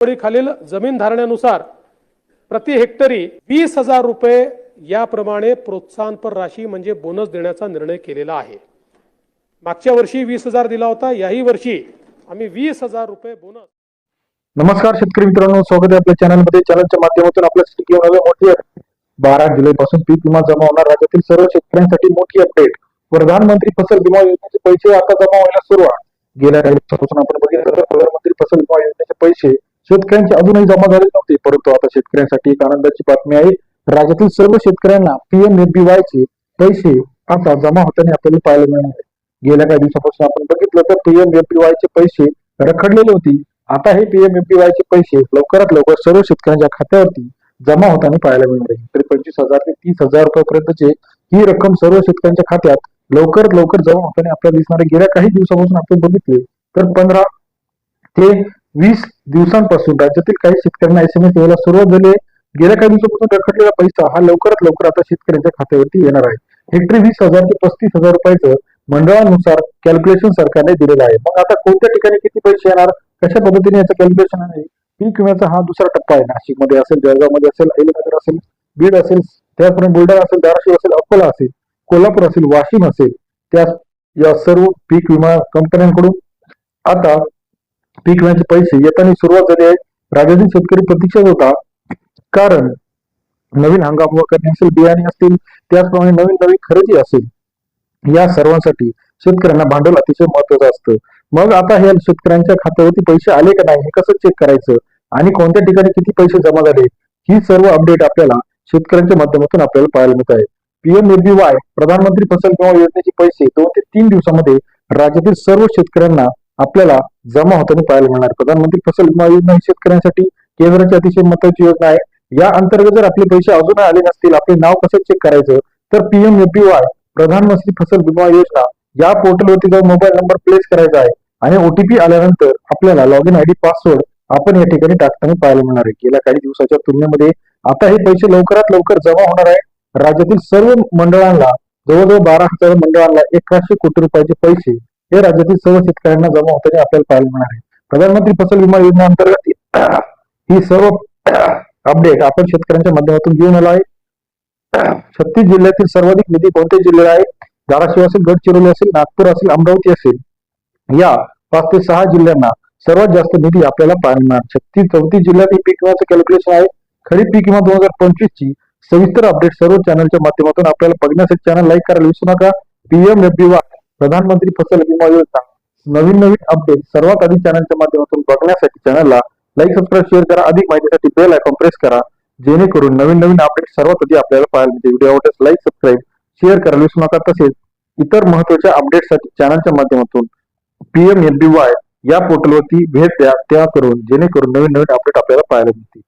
खालील जमीन धारण्यानुसार प्रति हेक्टरी 20,000 रुपये याप्रमाणे प्रोत्साहनपर राशी म्हणजे बोनस देण्याचा निर्णय केलेला आहे। मागच्या वर्षी 20,000 दिला होता, याही वर्षी आम्ही 20,000 रुपये बोनस। नमस्कार शेतकरी मित्रांनो, स्वागत आहे आपल्या चॅनलमध्ये। चॅनलच्या माध्यमातून आपल्यासाठी घेऊन आलो मोठी 12 जुलैपासून पीक विमा जमा होणार। राज्यातील सर्व शेतकऱ्यांसाठी मोठी अपडेट। प्रधानमंत्री फसल विमा योजनेचे पैसे आता जमा व्हायला सुरुवात। गेल्या काही दिवसापासून आपण बघितलं तर प्रधानमंत्री फसल विमा योजनेचे पैसे शेतकऱ्यांचे अजूनही जमा झाले नव्हते, परंतु आता शेतकऱ्यांसाठी एक आनंदाची बातमी आहे। राज्यातील सर्व शेतकऱ्यांना पीएमएफबीवाय चे पैसे आता जमा होताना आपल्याला पाहायला मिळणार आहे। गेल्या काही दिवसापासून आपण बघितलं तर पीएमएफबीवाय चे पैसे रखडलेले होते। आता हे पीएमएफबीवाय चे पैसे लवकरात लवकर सर्व शेतकऱ्यांच्या खात्यावरती जमा होताना पाहायला मिळणार आहे। तरी 25,000 ते 30,000 रुपयापर्यंतचे ही रक्कम सर्व शेतकऱ्यांच्या खात्यात लवकरात लवकर जमा होताना आपल्याला दिसणार आहे। गेल्या काही दिवसापासून आपण बघितले तर 15 ते 20 दिवसांपासून राज्यातील काही शेतकऱ्यांना एसएमएस यायला सुरुवात झाली आहे। गेल्या काही दिवसापासून रखडलेला पैसा हा लवकरात लवकर आता शेतकऱ्यांच्या खात्यावरती येणार आहे। हेक्टरी 20,000 ते 35,000 रुपयाचं मंडळानुसार कॅल्क्युलेशन सरकारने दिलेलं आहे। मग आता कोणत्या ठिकाणी किती पैसे येणार, कशा पद्धतीने याचं कॅल्क्युलेशन आहे? पीक विम्याचा हा दुसरा टप्पा आहे। नाशिकमध्ये असेल, जळगावमध्ये असेल, अहिल्यानगर असेल, बीड असेल, त्याचप्रमाणे बुलढाणा असेल, धाराशिव असेल, अकोला असेल, कोल्हापूर असेल, वाशिम असेल, त्या या सर्व पीक विमा कंपन्यांकडून आता पीक विम्याचे पैसे येताना सुरुवात झाली आहे। राज्यातील शेतकरी प्रतीक्षेत होता, कारण नवीन हंगाम करणे असेल, बियाणे असतील, त्याचप्रमाणे नवीन खरेदी असेल, या सर्वांसाठी शेतकऱ्यांना भांडवल अतिशय महत्वाचं असतं। मग आता हे शेतकऱ्यांच्या खात्यावरती पैसे आले का नाही हे कसं चेक करायचं आणि कोणत्या ठिकाणी किती पैसे जमा झाले, ही सर्व अपडेट आपल्याला शेतकऱ्यांच्या माध्यमातून आपल्याला पाहायला मिळत आहे। पीएमएफबीवाय प्रधानमंत्री फसल विमा योजनेचे पैसे 2 ते 3 दिवसामध्ये राज्यातील सर्व शेतकऱ्यांना आपल्याला जमा होताना पाहायला मिळणार। प्रधानमंत्री फसल विमा योजना ही शेतकऱ्यांसाठी केंद्राची अतिशय महत्वाची योजना आहे। या अंतर्गत जर आपले पैसे अजून आले नसतील, आपले नाव कसं चेक करायचं, तर पीएमएफबीवाय प्रधानमंत्री फसल विमा योजना या पोर्टलवरती जाऊन मोबाईल नंबर प्लेस करायचा आहे आणि ओटीपी आल्यानंतर आपल्याला लॉग इन आयडी पासवर्ड आपण या ठिकाणी टाकताना पाहायला मिळणार आहे। गेल्या काही दिवसाच्या तुलनेमध्ये आता हे पैसे लवकरात लवकर जमा होणार आहे। राज्यातील सर्व मंडळांना, जवळजवळ 12,000 मंडळांना 1,100 कोटी रुपयाचे पैसे हे राज्यातील सर्व शेतकऱ्यांना जमा होताना आपल्याला पाहायला मिळणार आहे। प्रधानमंत्री फसल विमा योजना अंतर्गत ही सर्व अपडेट आपण शेतकऱ्यांच्या माध्यमातून घेऊन आलो आहे। 36 जिल्ह्यातील सर्वाधिक निधी कोणत्या जिल्ह्याला आहे? धाराशिव असेल, गडचिरोली असेल, नागपूर असेल, अमरावती असेल, या 5 ते 6 जिल्ह्यांना सर्वात जास्त निधी आपल्याला पाहायला मिळणार। 34 जिल्ह्यात ही पीक विम्याचं कॅल्क्युलेशन आहे। खरीप पीक विमा 2025 ची सविस्तर अपडेट सर्व चॅनलच्या माध्यमातून आपल्याला बघण्यासाठी चॅनल लाईक करायला विसरू नका। पीएमएफबीवाय प्रधानमंत्री फसल विमा योजना नवीन अपडेट सर्वात आधी चॅनलच्या माध्यमातून बघण्यासाठी चॅनलला लाईक, सबस्क्राईब, शेअर करा। अधिक माहितीसाठी बेल आयकॉन प्रेस करा, जेणेकरून नवीन अपडेट सर्वात आधी आपल्याला पाहायला मिळते। व्हिडिओ आवडल्यास लाईक, सबस्क्राईब, शेअर करायला विसरू नका। तसेच इतर महत्त्वाच्या अपडेटसाठी चॅनलच्या माध्यमातून पीएमएफबीवाय या पोर्टलवरती भेट द्या, जेणेकरून नवीन अपडेट आपल्याला पाहायला मिळतील।